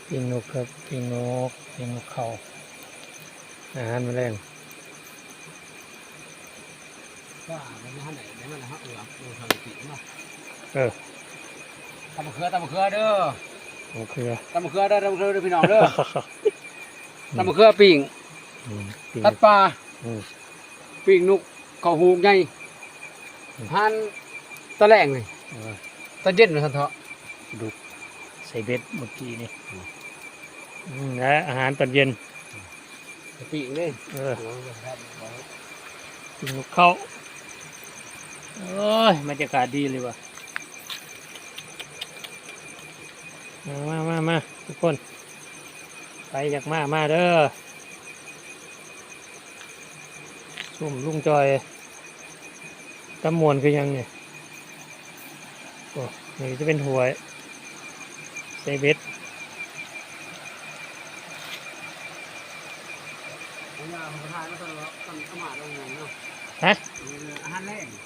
ปิ้งนกครับปิ้งนกเขาอาหารแมลงก็มันไม่ทันไหนไหนมันนะฮะทางปีเนาะตำมะเขือเด้อ มะเขือ ตำมะเขือเด้อพี่น้องเด้อตำมะเขือปิ้ง ปิ้ง ตัดปลา อืม ปิ้งนกข้าวหูใหญ่หันตะแหลงเลยตะเย็นเลยท่านเถาะ ดุกใส่เบ็ดเมื่อกี้นี่และอาหารตอนเย็น ปิ้งเลย ปิ้งนกเขาโอ้ยบรรยากาศดีเลยว่ะมาทุกคนไปอยากมาเด้อซุ่มลุงจอยตำมวนคือยังเนี่ยโอ้นี่จะเป็นหวยใส่เบ็ดฮะ